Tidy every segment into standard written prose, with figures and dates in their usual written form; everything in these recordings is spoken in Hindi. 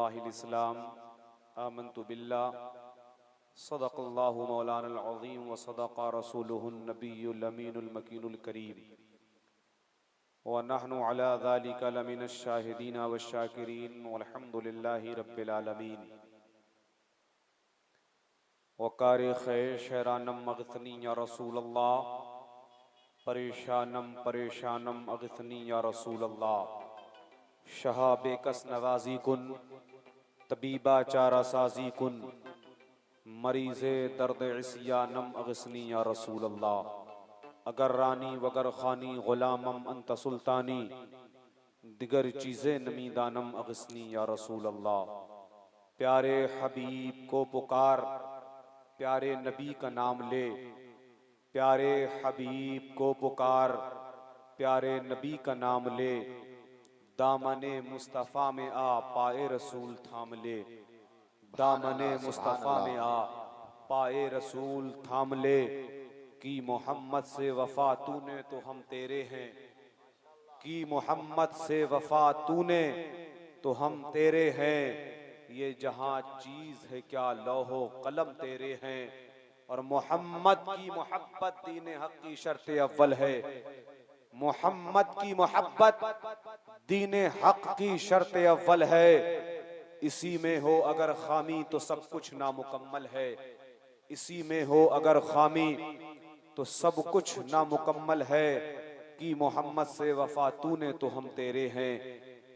दीनिल्लाहिल इस्लाम आमन्तु बिल्लाह सदक़ल्लाहु मौलानल अज़ीम व सदक़ा रसूलुहुन नबियुल अमीनुल मकीनुल करीम व नहनु अला ज़ालिका लमिनश शाहिदीन वश्शाकिरीन वल्हम्दुलिल्लाहि रब्बिल आलमीन। वकारी खैर शहरानम अगथनी या रसूल अल्लाह, परेशानम परेशानम अगथनी या रसूल अल्लाह। शहाबे कस नवाजी कुन, तबीबा चारा साजी कुन, मरीज़े दर्द इस्यानम अगसनी या रसूल अल्लाह। अगर रानी वगर खानी गुलामम अंत सुल्तानी, दिगर चीज़ें नमीदानम अगसनी या रसूल अल्लाह। प्यारे हबीब को पुकार, प्यारे नबी का नाम ले, प्यारे हबीब को पुकार, प्यारे नबी का नाम ले। दामने मुस्तफ़ा में आ पाए रसूल थाम ले, दामने मुस्तफ़ा में आ पाए रसूल थाम ले। कि मोहम्मद से वफा तूने तो हम तेरे हैं, कि मोहम्मद से वफा तूने तो हम तेरे हैं। ये जहां चीज है क्या लौहो कलम तेरे हैं। और मोहम्मद की मोहब्बत दीन हक की शर्त अव्वल है, मोहम्मद की मोहब्बत दीन हक की शर्त अव्वल है। इसी में हो अगर खामी तो सब कुछ नामुकम्मल है, इसी में हो अगर खामी तो सब कुछ नामुकम्मल है। कि मोहम्मद से वफा तूने तो हम तेरे हैं।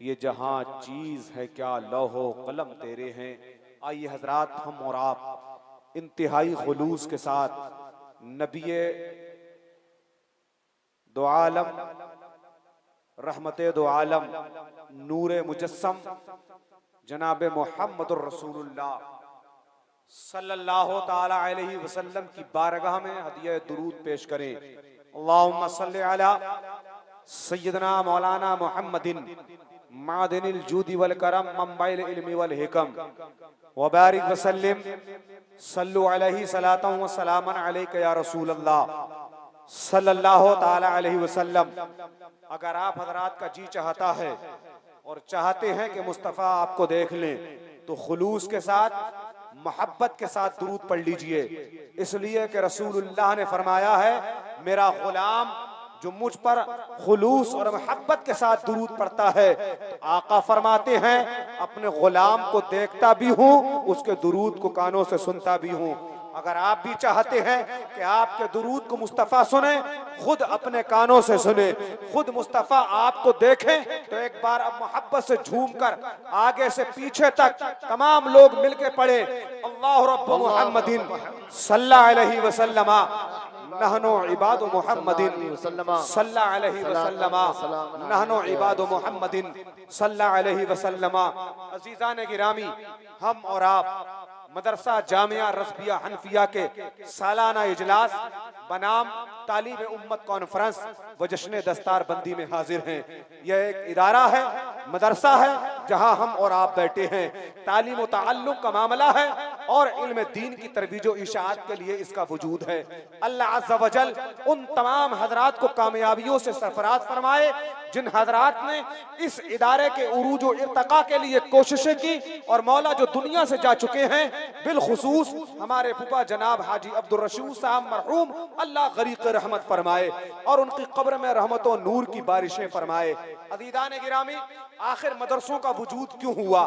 ये जहां चीज है क्या लौहो कलम तेरे हैं। आइए हजरात, हम और आप इंतहाई खुलूस के साथ नबिये दो आलम, रहमते दो आलम, नूरे मुजस्सम जनाबे मोहम्मदुर रसूलुल्लाह सल्लल्लाहु ताला अलैहि वसल्लम की बारगाह में हदिया दुरूद पेश करें। अल्लाहुम्मा सल्ली अला सय्यदना मौलाना मुहम्मदिन मादिनिल जूदी वल करम मंबाइल इल्मी वल हिकम व बारिक वसल्लिम सल्लु अलैहि सलातन व सलामन अलैका या रसूल अल्लाह सल्लल्लाहु ताला अलैहि वसल्लम। अगर आप हजरात का जी चाहता है और चाहते हैं कि मुस्तफ़ा आपको देख लें तो खुलूस के साथ, मोहब्बत के साथ दुरूद पढ़ लीजिए। इसलिए कि रसूलुल्लाह ने फरमाया है, मेरा गुलाम जो मुझ पर खुलूस और मोहब्बत के साथ दुरूद पढ़ता है, तो आका फरमाते हैं अपने गुलाम को देखता भी हूँ, उसके दुरूद को कानों से सुनता भी हूँ। अगर आप भी चाहते हैं कि आपके दुरूद को मुस्तफ़ा सुने, खुद अपने कानों से सुने, खुद मुस्तफ़ा आपको देखें, तो एक बार अब मोहब्बत से झूमकर आगे से पीछे तक तमाम लोग मिलके पढ़े, अल्लाह रब्बु मुहम्मदिन सल्लल्लाहु अलैहि वसल्लम नहनु इबादु मुहम्मदिन सल्लल्लाहु अलैहि वसल्लम नहनु इबादु मुहम्मदिन सल्लल्लाहु अलैहि वसल्लम। अजीज़ान गिरामी, हम और आप मदरसा जामिया रस्बिया हनफिया के सालाना इजलास बनाम तालीब उम्मत कॉन्फ्रेंस व जश्न दस्तार बंदी में हाजिर हैं। यह एक इदारा है, मदरसा है, जहां हम और आप बैठे हैं। तालीम व ताल्लुक का मामला है और इल्म दीन की तरबीज व इशाअत के लिए इसका वजूद है। अल्लाह अज़्ज़ा व जल उन तमाम हजरात को कामयाबियों से सरफराज फरमाए जिन हजरात ने इस इदारे के उरूज व इर्तका के लिए कोशिशें की, और मौला जो दुनिया से जा चुके हैं, बिलखुसूस हमारे फूफा जनाब हाजी अब्दुल रशीद साहब मरहूम, अल्लाह गरीक़ रहमत फरमाए और उनकी कब्र में रहमत और नूर की बारिशें फरमाए। अज़ीज़ान गिरामी, आखिर मदरसों का वजूद क्यों हुआ,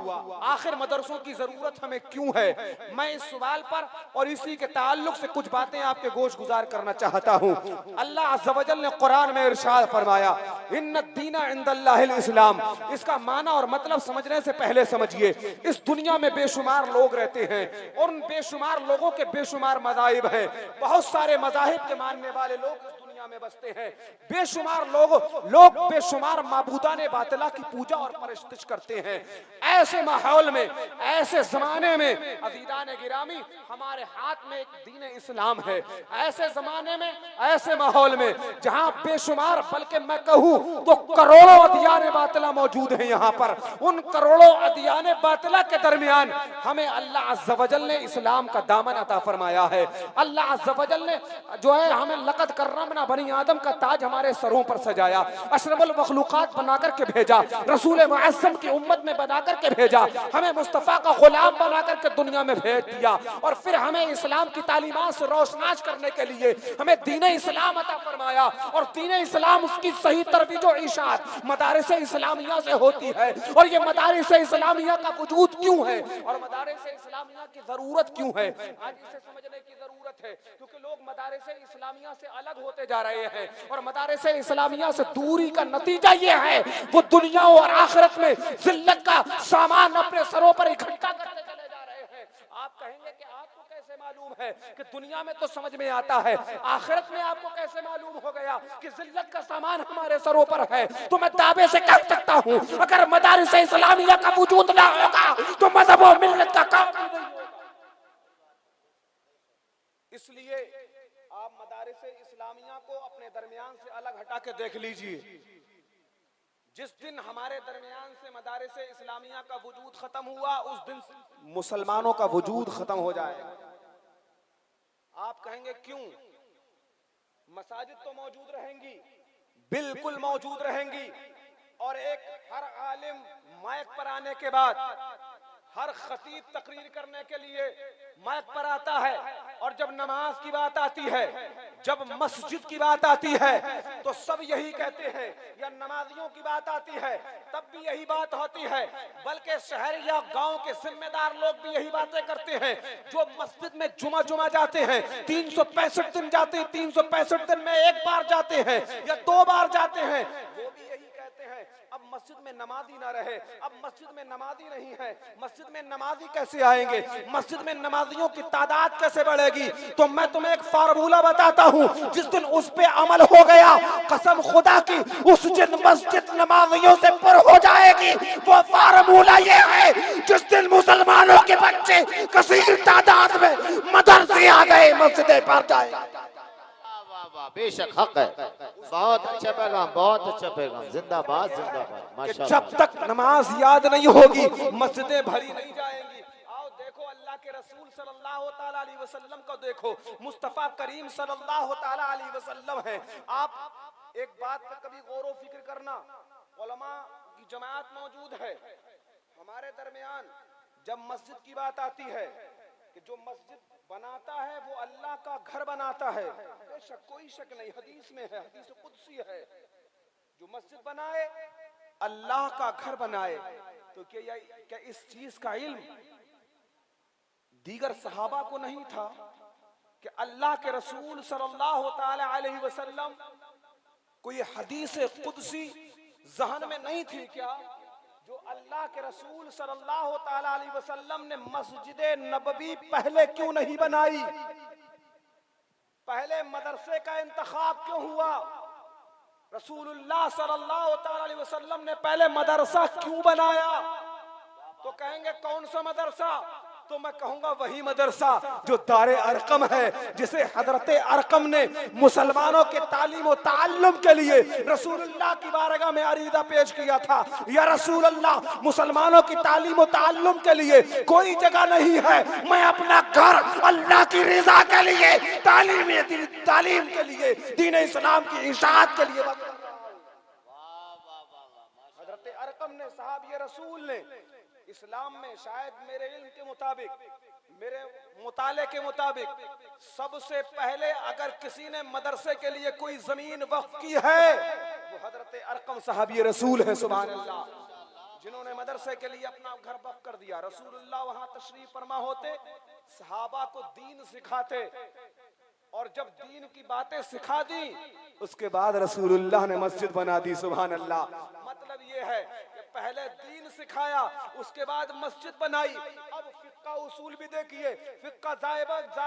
आखिर मदरसों की जरूरत हमें क्यों है, मैं इस सवाल पर और इसी के ताल्लुक से कुछ बातें आपके गोश गुजार करना चाहता हूँ। अल्लाह अज़्ज़ा व जल ने कुरान में इरशाद फरमाया, इन्ना दीना इंदल्लाहिल इस्लाम। इसका माना और मतलब समझने से पहले समझिए, इस दुनिया में बेशुमार लोग रहते हैं और उन बेशुमार लोगों के बेशुमार मज़ाहिब हैं। बहुत सारे मज़ाहिब के मानने वाले लोग में बसते हैं। बेशुमार लोग बेशुमार माबूदाने बातिला की पूजा और परस्तिश करते हैं। ऐसे माहौल में, ऐसे जमाने में अज़ीज़ान गिरामी, हमारे हाथ में एक दीन इस्लाम है। ऐसे जमाने में, ऐसे माहौल में जहां बेशुमार, बल्कि मैं कहूं तो करोड़ों अदियाने बातिला मौजूद हैं यहाँ पर, उन करोड़ों अदियाने बातिला के दरमियान हमें अल्लाह अज़्ज़ा व जल ने इस्लाम का दामन अता फरमाया है। अल्लाह अज़्ज़ा व जल ने जो है हमें लक़द कर्रमना बनी आदम का ताज हमारे सरों पर सजाया, अशरफुल मखलूकात बना करके भेजा, रसूल मुअज़्ज़म की उम्मत में बना करके भेजा, हमें मुस्तफ़ा का गुलाम बना करके दुनिया में भेज दिया, और फिर हमें इस्लाम की तालीमात से रोशनास करने के लिए हमें दीन इस्लाम अता फरमाया। और दीन इस्लाम उसकी सही तरबियत और इशाअत मदारिस इस्लामिया से होती है। और ये मदारिस इस्लामिया का वजूद क्यों है और मदारिस इस्लामिया की जरूरत क्यों है, आज इसे समझने की जरूरत है। क्योंकि लोग मदारिस इस्लामिया से अलग होते जा रहे हैं, और मदारिस इस्लामिया से दूरी का नतीजा ये है वो दुनिया और आखिरत में जिल्लत का सामान अपने सरों पर इकट्ठा करते चले जा रहे हैं। आप कहेंगे कि आपको कैसे मालूम है कि दुनिया में तो समझ में आता है, आखिरत में आपको कैसे मालूम हो गया कि जिल्लत का सामान हमारे सरों पर है। तो मैं दावे से कह सकता हूं अगर मदारिस इस्लामिया का वजूद ना होगा तो मजहब और मिल्लत का काम भी नहीं होगा। इसलिए आप मदारिस इस्लामिया को अपने दरमियान से अलग हटा के देख लीजिए। जिस दिन हमारे दरमियान से मदारिस इस्लामिया का वजूद खत्म हुआ उस दिन मुसलमानों का वजूद खत्म हो जाएगा। आप कहेंगे क्यों? मसाजिद तो मौजूद रहेंगी, बिल्कुल मौजूद रहेंगी, और एक हर आलिम माइक पर आने के बाद हर खतीब तकरीर करने के लिए माइक पर आता है, और जब नमाज की बात आती है, जब मस्जिद की बात आती है तो सब यही कहते हैं, या नमाजियों की बात आती है तब भी यही बात होती है, बल्कि शहर या गांव के जिम्मेदार लोग भी यही बातें करते हैं। जो मस्जिद में जुमा जाते हैं 365 दिन जाते हैं, 365 दिन में एक बार जाते हैं या 2 बार जाते हैं, वो भी यही कहते हैं अब मस्जिद में नमाजी ना रहे, अब मस्जिद में नमाजी नहीं है, मस्जिद में नमाजी कैसे आएंगे, मस्जिद में नमाजियों की तादाद कैसे बढ़ेगी। तो मैं तुम्हें एक फार्मूला बताता हूं, जिस दिन उस पे अमल हो गया कसम खुदा की उस दिन मस्जिद नमाजियों से पर हो जाएगी। वो फार्मूला ये है जिस दिन मुसलमानों के बच्चे कसीर तादाद में मदरसे आ गए मस्जिदें पर जाए। बेशक हक है, बहुत अच्छा पैगाम, बहुत अच्छा पैगाम, जिंदाबाद जिंदाबाद माशाअल्लाह। जब तक नमाज याद नहीं होगी मस्जिदें भरी नहीं जाएंगी। आओ देखो अल्लाह के रसूल सल्लल्लाहु ताला अलैहि वसल्लम को देखो, मुस्तफा करीम सल्लल्लाहु ताला अलैहि वसल्लम है। आप एक बात पर कभी गौर व फिक्र करना, उलमा की जमात मौजूद है हमारे दरमियान, जब मस्जिद की बात आती है कि जो मस्जिद बनाता है वो अल्लाह का घर बनाता है, बेशक कोई शक नहीं, हदीस में है, हदीस कुदसी है, जो मस्जिद बनाए अल्लाह का घर बनाए। तो क्या इस चीज का इल्म दीगर सहाबा को नहीं था कि अल्लाह के रसूल सल्लल्लाहु ताला अलैहि वसल्लम को ये हदीस कुदसी जहन में नहीं थी क्या, जो अल्लाह के रसूल सल्लल्लाहु ताला अलैहि वसल्लम ने मस्जिद नबवी पहले क्यों नहीं बनाई, पहले मदरसे का इंतखाब क्यों हुआ, रसूलुल्लाह सल्लल्लाहु ताला अलैहि वसल्लम ने पहले मदरसा क्यों बनाया। तो कहेंगे कौन सा मदरसा, तो मैं कहूंगा वही मदरसा जो दारे अरकम है, जिसे हजरत अरकम ने मुसलमानों के तालीम और ताल्लुम के लिए रसूलुल्लाह की बारगाह में अरीदा पेश किया था, या रसूल अल्लाह मुसलमानों की तालीम और ताल्लुम के लिए कोई जगह नहीं है, मैं अपना घर अल्लाह की रिजा के लिए तालीम के लिए दीन इस्लाम की इशाअत के लिए हजरत अरकम ने साहब ये रसूल ने इस्लाम में शायद मेरे इल्म के मुताबिक, मेरे मुताले के मुताबिक सबसे पहले अगर किसी ने मदरसे के लिए कोई जमीन वक्फ की है वो हजरत अरकम साहब ये रसूल है, सुभान अल्लाह, जिन्होंने मदरसे के लिए अपना घर वक्फ कर दिया। रसूलुल्लाह वहां तशरीफ फरमा होते, सहाबा को दीन सिखाते, और जब दीन की बातें सिखा दी उसके बाद रसूलुल्लाह ने मस्जिद बना दी, सुभान अल्लाह। मतलब ये है कि पहले दीन सिखाया उसके बाद मस्जिद बनाई। अब फिक्का उसूल भी देखिए, फिक्का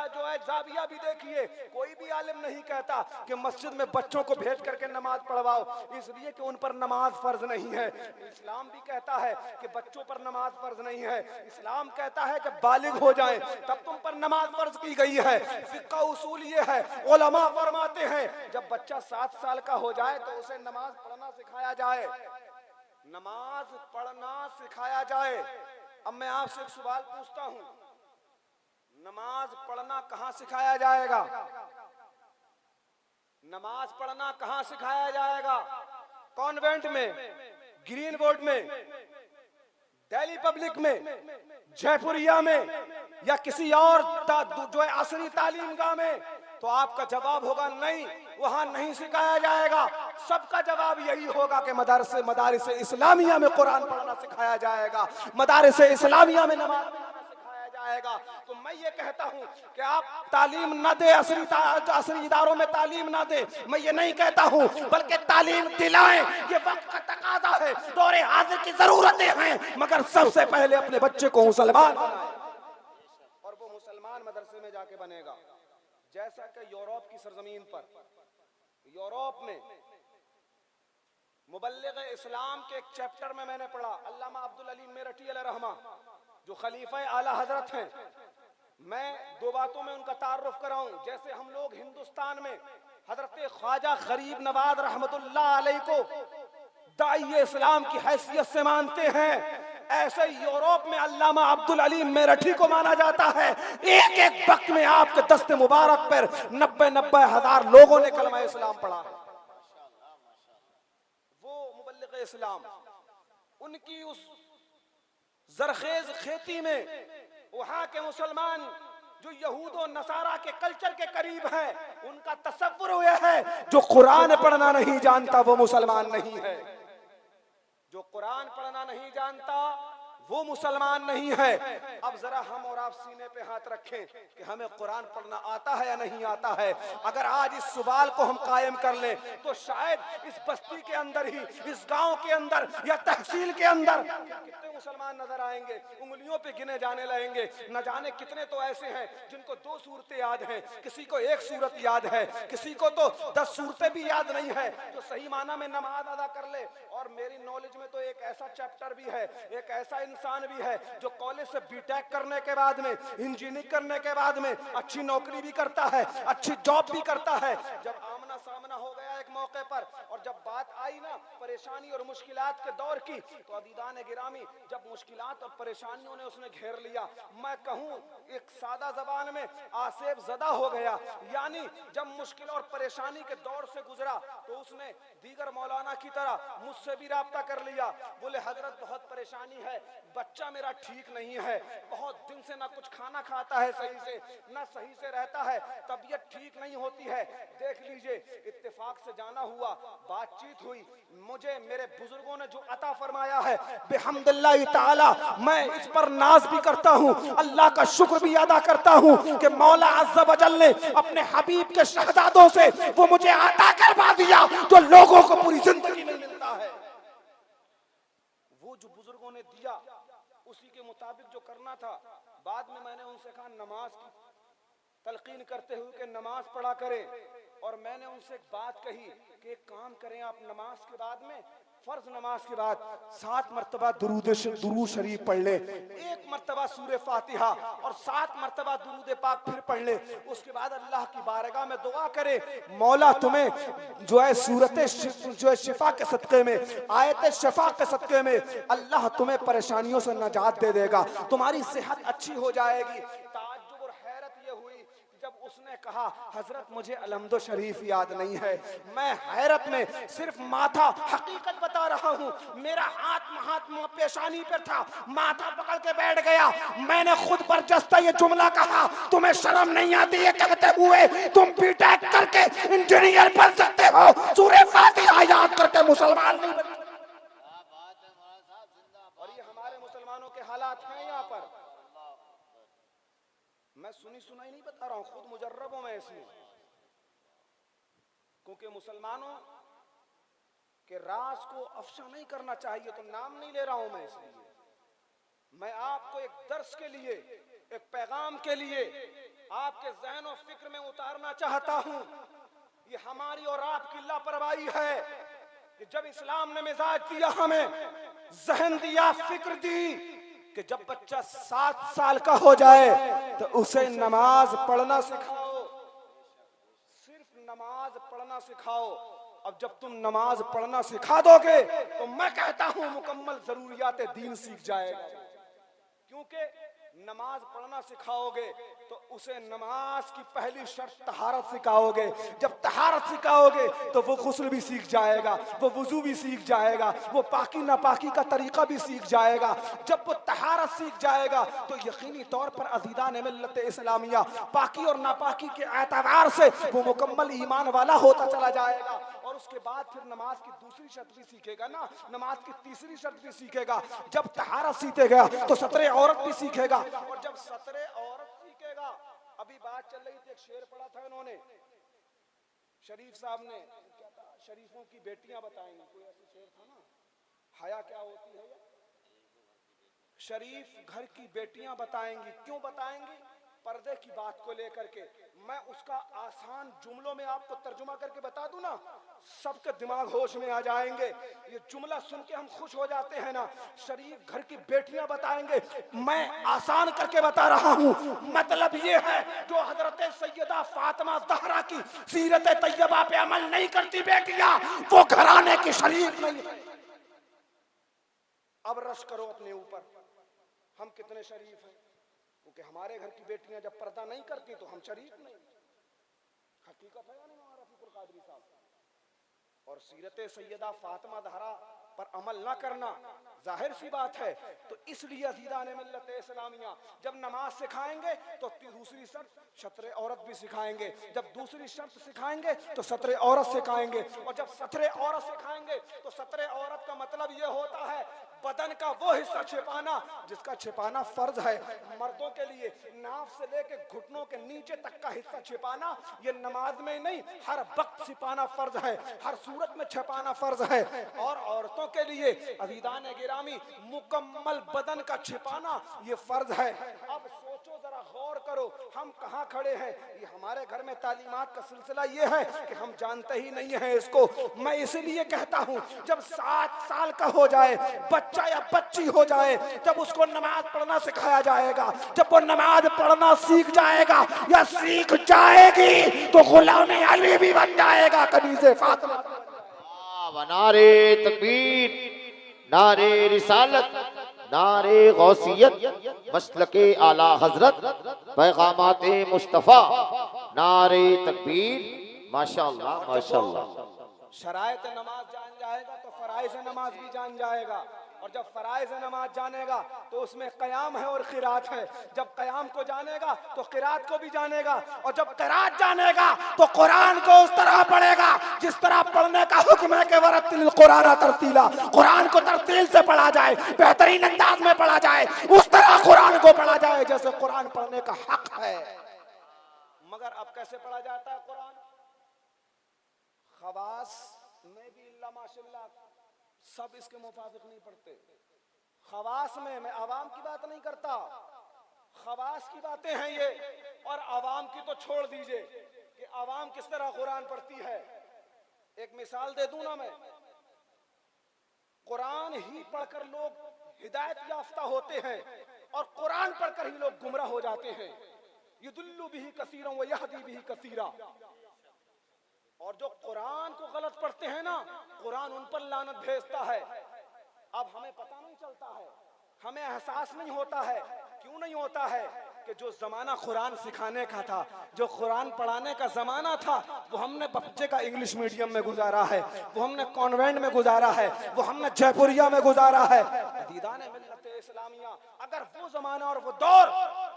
जो है जाविया भी देखिए, कोई भी आलिम नहीं कहता कि मस्जिद में बच्चों को भेज करके नमाज पढ़वाओ, इसलिए कि उन पर नमाज फर्ज नहीं है। इस्लाम भी कहता है कि बच्चों पर नमाज फर्ज नहीं है, इस्लाम कहता है कि बालिग हो जाए तब तुम पर नमाज फर्ज की गई है। फिक्का उसूल ये है, उलमा फरमाते हैं जब बच्चा 7 साल का हो जाए तो उसे नमाज पढ़ना सिखाया जाए, नमाज पढ़ना सिखाया जाए। अब मैं आपसे एक सवाल पूछता हूं, नमाज पढ़ना कहां सिखाया जाएगा? नमाज पढ़ना कहां सिखाया जाएगा? कॉन्वेंट में, ग्रीन बोर्ड में, दिल्ली पब्लिक में, जयपुरिया में, या किसी और जो है असली तालीम गाह में? तो आपका जवाब होगा नहीं, वहां नहीं सिखाया जाएगा। सबका जवाब यही होगा कि मदारिस इस्लामिया में कुरान पढ़ना सिखाया जाएगा, मदारिस इस्लामिया में नमाज पढ़ना सिखाया जाएगा। तो मैं ये कहता हूं कि आप तालीम ना दे, असली इदारों में तालीम ना दे, मैं ये नहीं कहता हूं, बल्कि तालीम दिलाएं। ये वक्त का तकाजा है, दौरे हाजिर की जरूरतें हैं, मगर सबसे पहले अपने बच्चे को मुसलमान बनाएं, और वो मुसलमान मदरसे में जाके बनेगा। जैसा कि यूरोप की सरजमीन पर, यूरोप में मुबल्लिग इस्लाम के एक चैप्टर में मैंने पढ़ा, अल्लामा अब्दुल अलीम मेरठी अलैहिर्रहमा जो खलीफा आला हजरत हैं, मैं दो बातों में उनका तारुफ कराऊं। जैसे हम लोग हिंदुस्तान में हजरत ख्वाजा गरीब नवाज रहमतुल्लाह अलैह को दाई इस्लाम की हैसियत से मानते हैं, ऐसे यूरोप में अल्लामा अब्दुल अलीम मेरठी को माना जाता है। एक एक वक्त में आपके दस्ते मुबारक पर 90 हजार लोगों ने कलमा इस्लाम पढ़ा है। वो मुबल्लिग इस्लाम, उनकी उस जरखेज खेती में वहां के मुसलमान जो यहूद और नसारा के कल्चर के करीब है, उनका तसव्वुर हुआ है जो कुरान पढ़ना नहीं जानता वो मुसलमान नहीं है। जो कुरान पढ़ना नहीं जानता वो मुसलमान नहीं है। अब जरा हम और आप सीने पे हाथ रखें कि हमें कुरान पढ़ना आता है या नहीं आता है। अगर आज इस सवाल को हम कायम कर लें तो शायद इस बस्ती के अंदर ही, इस गांव के अंदर या तहसील के अंदर कितने मुसलमान नजर आएंगे, उंगलियों पे गिने जाने लगेंगे। न जाने कितने तो ऐसे हैं जिनको 2 सूरतें याद हैं, किसी को 1 सूरत याद है, किसी को तो 10 सूरतें भी याद नहीं है, जो सही माना में नमाज अदा कर ले। और मेरी नॉलेज में तो एक ऐसा चैप्टर भी है, एक ऐसा इंसान भी है जो कॉलेज से बीटेक करने के बाद में, इंजीनियरिंग करने के बाद में अच्छी नौकरी भी करता है, अच्छी जॉब भी करता है। जब आमना सामना हो गया एक मौके पर और जब बात आई ना परेशानी और मुश्किलात के दौर की, तो अदीदान गिरामी, जब मुश्किलात और परेशानियों ने उसने घेर लिया, मैं कहूँ एक सादा जबान में आसेब ज़दा हो गया। यानी जब मुश्किल और परेशानी के दौर से गुजरा तो उसने दीगर मौलाना की तरह मुझसे भी राब्ता कर लिया। बोले हजरत बहुत परेशानी है, बच्चा मेरा ठीक नहीं है, बहुत दिन से ना कुछ खाना खाता है सही से, ना सही से रहता है, तबीयत ठीक नहीं होती है। देख लीजिए, इत्तेफाक से जाना हुआ, बातचीत हुई, मुझे मेरे बुजुर्गों ने जो अता फरमाया है बिहम्दिल्लाह ताला मैं इस पर नाज भी करता हूँ, अल्लाह का शुक्र भी अदा करता हूँ कि मौला अज़्ज़ा वजल ने अपने हबीब के शहजादों से वो मुझे अता करवा दिया जो लोगों को पूरी जिंदगी में मिलता है। वो जो बुजुर्गों ने दिया उसी के मुताबिक जो करना था। बाद में मैंने उनसे कहा नमाज की तलकीन करते हुए कि नमाज पढ़ा करें, और मैंने उनसे एक बात कही कि एक काम करें, आप नमाज के बाद में, फर्ज नमाज के बाद 7 मरतबा दुरूद शरीफ पढ़ ले, 1 मरतबा सूरे फातिहा और 7 मरतबा दुरूद पाक फिर पढ़ ले। उसके बाद अल्लाह की बारगाह में दुआ करे, मौला तुम्हें जो है जो है शिफा के सदक़े में, आयत शिफा के सदक़े में अल्लाह तुम्हें परेशानियों से नजात दे देगा, तुम्हारी सेहत अच्छी हो जाएगी। ताज्जुब और हैरत ये हुई जब उसने कहा हजरत मुझे अलहम्दो शरीफ याद नहीं है। मैं हैरत में सिर्फ माथा, हकीकत बता रहा हूँ, मेरा हाथ पेशानी पर था, माथा पकड़ के बैठ गया। मैंने खुद बर्जस्ता ये जुमला कहा, तुम्हें शर्म नहीं आती ये कहते हुए तुम बीटेक करके इंजीनियर बन सकते हो, सूरे फातिहा याद करके मुसलमान नहीं बन। और ये हमारे मुसलमानों के हालात हैं यहाँ पर। मैं सुनी सुनाई नहीं बता रहा हूं, खुद मुजर्रब हूं मैं इसमें, क्योंकि मुसलमानों के राज को अफशा नहीं करना चाहिए, तो नाम नहीं ले रहा हूं मैं। इसलिए मैं आपको एक दर्स के लिए, एक पैगाम के लिए आपके ज़हन और फिक्र में उतारना चाहता हूं। ये हमारी और आपकी लापरवाही है कि जब इस्लाम ने मिजाज दिया, हमें ज़हन दिया, फिक्र दी कि जब बच्चा 7 साल का हो जाए तो उसे नमाज पढ़ना सिखाओ, सिर्फ नमाज पढ़ना सिखाओ। अब जब तुम नमाज पढ़ना सिखा दोगे तो मैं कहता हूं मुकम्मल जरूरियात दीन सीख जाएगा। क्योंकि नमाज पढ़ना सिखाओगे तो उसे नमाज की पहली शर्त तहारत सिखाओगे। जब तहारत सिखाओगे तो वो गुस्ल भी सीख जाएगा, वो वुजू भी सीख जाएगा, वो पाकी नापाकी का तरीका भी सीख जाएगा। जब वो तहारत सीख जाएगा तो यकीनी तौर पर अज़ीज़ान मिल्लत इस्लामिया पाकी और नापाकी के एतबार से वो मुकम्मल ईमान वाला होता चला जाएगा। और उसके बाद फिर नमाज की दूसरी शर्त भी सीखेगा ना, नमाज की तीसरी शर्त भी सीखेगा। जब तहारत सीखेगा तो सतरे औरत भी सीखेगा, और जब सतरे औरत सीखेगा, अभी बात चल रही थी, एक शेर पढ़ा था इन्होंने, शरीफ साहब ने, क्या था, शरीफों की बेटियां बताएंगी, कोई ऐसा शेर था ना, हया क्या होती है, शरीफ घर की बेटियां बताएंगी। क्यों बताएंगी? पर्दे की बात को लेकर के। मैं उसका आसान जुमलों में आपको तर्जुमा करके बता दूं ना, सबके दिमाग होश में आ जाएंगे। ये जुमला सुन के हम खुश हो जाते हैं ना, शरीफ घर की बेटियां बताएंगे। मैं आसान करके बता रहा हूं, मतलब ये है जो हजरत सैयदा फातिमा ज़हरा की सीरत तैयबा पे अमल नहीं करती बेटियां, वो घराने की शरीफ नहीं है। अब रश करो अपने ऊपर, हम कितने शरीफ हैं, क्योंकि हमारे घर की बेटियां जब पर्दा नहीं करती तो हम शरीफ नहीं। हकीकत है या नहीं हमारा रफीकुल कादरी साहब? और सीरत सैयदा फातिमा ज़हरा पर अमल ना करना जाहिर सी बात है। तो इसलिए अज़ीज़ान मिल्लत इस्लामिया जब नमाज सिखाएंगे तो दूसरी शर्त सतरे औरत भी सिखाएंगे, जब दूसरी शर्त सिखाएंगे तो सतरे औरत सिखाएंगे, और जब सतरे औरत सिखाएंगे तो सतरे औरत का मतलब ये होता है बदन का वो हिस्सा छिपाना जिसका छिपाना फर्ज है मर्दों के लिए। नाफ से लेके घुटनों के नीचे तक का हिस्सा छिपाना ये नमाज में नहीं, हर वक्त छिपाना फर्ज है, हर सूरत में छिपाना फर्ज है। और औरतों के लिए अज़ीज़ान गिरामी मुकम्मल बदन का छिपाना ये फर्ज है। अब सोचो जरा, गौर करो, हम कहाँ खड़े हैं। ये हमारे घर में तालीमात का सिलसिला ये है कि हम जानते ही नहीं है इसको। मैं इसलिए कहता हूँ जब 7 साल का हो जाए बच्चा या बच्ची हो जाए, जब उसको नमाज पढ़ना सिखाया जाएगा, जब वो नमाज पढ़ना सीख जाएगा या सीख जाएगी तो गुलाम अली भी बन जाएगा कनीज़े फातिमा। नारे तकबीर, नारे रिसालत, नारे गौसियत, मसलके आला हजरत, पैगामाते मुस्तफा, नारे तकबीर, माशाअल्लाह माशाअल्लाह। शरायत नमाज जान जाएगा तो फराइज़ नमाज भी जान जाएगा, और जब फराइज़ नमाज जानेगा तो उसमें क़याम है और क़िरात है। जब क़याम को जानेगा तो क़िरात को भी जानेगा, और जब क़िरात जानेगा तो कुरान को उस तरह पढ़ेगा जिस तरह पढ़ने का हुक्म है कि वरत्तिल कुरान तरतीला, कुरान को तरतील से पढ़ा जाए, बेहतरीन अंदाज में पढ़ा जाए, उस तरह कुरान को पढ़ा जाए जैसे कुरान पढ़ने का हक है। मगर अब कैसे पढ़ा जाता है कुरान? खवास में भी इल्ला माशाअल्लाह सब इसके मुताबिक नहीं पढ़ते। खवास में, मैं आवाम की बात नहीं करता, खवास की बातें हैं ये, और आवाम की तो छोड़ दीजिए कि आवाम किस तरह कुरान पढ़ती है। एक मिसाल दे दूं ना मैं, कुरान ही पढ़कर लोग हिदायत याफ्ता होते हैं और कुरान पढ़कर ही लोग गुमराह हो जाते हैं। युदिल्लु बिही कसीरन व यहदी बिही कसीरा। और जो कुरान को गलत पढ़ते हैं ना, कुरान उन पर लानत भेजता है। अब हमें पता नहीं चलता है, हमें एहसास नहीं होता है। क्यों नहीं होता है? कि जो जमाना कुरान सिखाने का था, जो कुरान पढ़ाने का जमाना था, वो हमने बच्चे का इंग्लिश मीडियम में गुजारा है, वो हमने कॉन्वेंट में गुजारा है, वो हमने जयपुरिया में गुजारा है। अज़ीज़ान मिल्लत इस्लामिया, अगर वो जमाना और वो दौर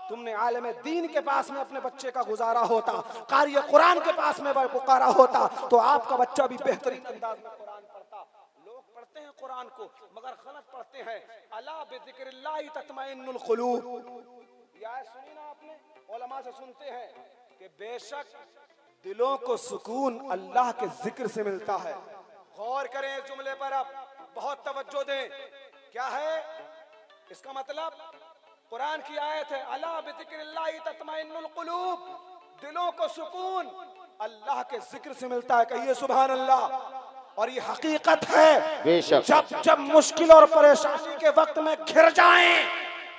तुमने आलिम दीन के पास में अपने बच्चे का गुजारा होता, कारी कुरान के पास में पुकारा होता, तो आपका बच्चा भी बेहतरीन अंदाज में कुरान पढ़ता। लोग पढ़ते हैं कुरान को मगर गलत पढ़ते हैं। अला बिज़िक्रिल्लाहि तत्मइन्नुल क़ुलूब, या सुनी ना आपने, उलमा से सुनते हैं कि बेशक दिलों को सुकून अल्लाह के जिक्र से मिलता है। गौर करें इस जुमले पर, अब बहुत तवज्जो दें। क्या है इसका मतलब? कुरान की आयत है, अला बिज़िक्रिल्लाहि तत्मइन्नुल क़ुलूब, दिलों को सुकून अल्लाह के जिक्र से मिलता है। कहिए सुभान अल्लाह। और ये हकीकत है, जब जब मुश्किल और परेशानी के वक्त में घिर जाएं,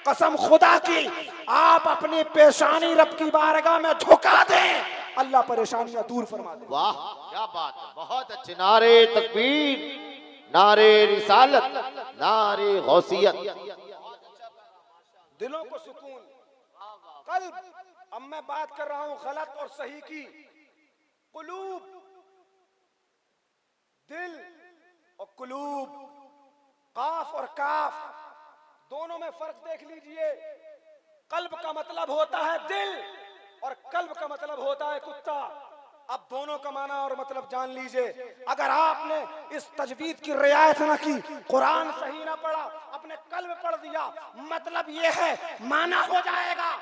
कसम खुदा की, आप अपनी पेशानी रब की बारगाह में झुका दें, अल्लाह परेशानियां दूर फरमा दे। वाह क्या बात है, बहुत अच्छे। नारे तकबीर, नारे रिसालत, नारे गौसियत, दिलों को सुकून, कल्ब। अब मैं बात कर रहा हूं गलत और सही की। कुलूब, दिल और कुलूब, काफ और काफ, दोनों में फर्क देख लीजिए। कल्ब का मतलब होता है दिल और कल्ब का मतलब होता है कुत्ता। अब दोनों का माना और मतलब जान लीजिए। अगर आपने इस तजवीद की रियायत ना की, कुरान सही ना पढ़ा, अपने कल्ब पढ़ दिया, मतलब ये है माना हो जाएगा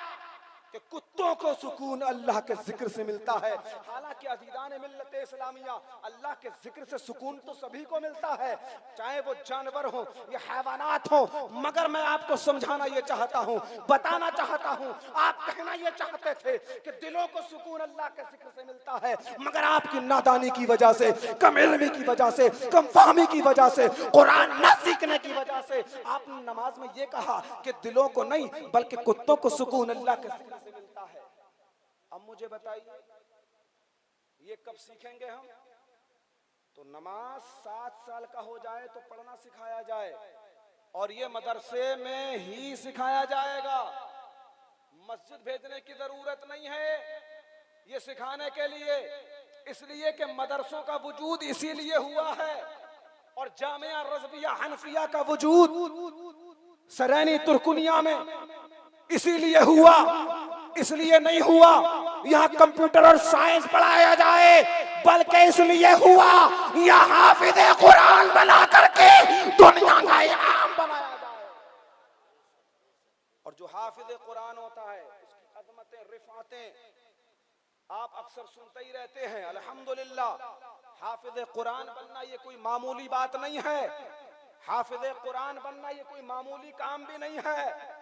कि कुत्तों को सुकून अल्लाह के जिक्र से मिलता है। हालांकि अज़ीज़ान मिल्लत इस्लामिया, अल्लाह के जिक्र से सुकून तो सभी को मिलता है, चाहे वो जानवर हो या हैवानात हो। मगर मैं आपको समझाना ये चाहता हूँ, बताना चाहता हूँ, आप कहना ये चाहते थे कि दिलों को सुकून अल्लाह के जिक्र से मिलता है, मगर आपकी नादानी की वजह से, कम इल्मी की वजह से, कम फहमी की वजह से, कुरान न सीखने की वजह से आपने नमाज में ये कहा कि दिलों को नहीं बल्कि कुत्तों को सुकून अल्लाह के जिक्र से मिलता है। अब मुझे बताइए ये कब सीखेंगे हम? तो नमाज 7 साल का हो जाए तो पढ़ना सिखाया जाए, और ये मदरसे में ही सिखाया जाएगा। मस्जिद भेजने की जरूरत नहीं है ये सिखाने के लिए, इसलिए कि मदरसों का वजूद इसीलिए हुआ है, और जामिया रज़विया हनफिया का वजूद सरैनी तुर्कुनिया में इसीलिए हुआ। इसलिए नहीं हुआ यहाँ कंप्यूटर और साइंस पढ़ाया जाए, बल्कि इसलिए हुआ यहाँ हाफिज़े कुरान बना करके दुनिया का इमाम बनाया जाए। और जो हाफिज़े कुरान होता है उसकी अज़मतें, रिफ़ातें आप अक्सर सुनते ही रहते हैं। अल्हम्दुलिल्लाह, हाफिज़े कुरान बनना ये कोई मामूली बात नहीं है। हाफिज़े कुरान बनना ये कोई मामूली काम भी नहीं है।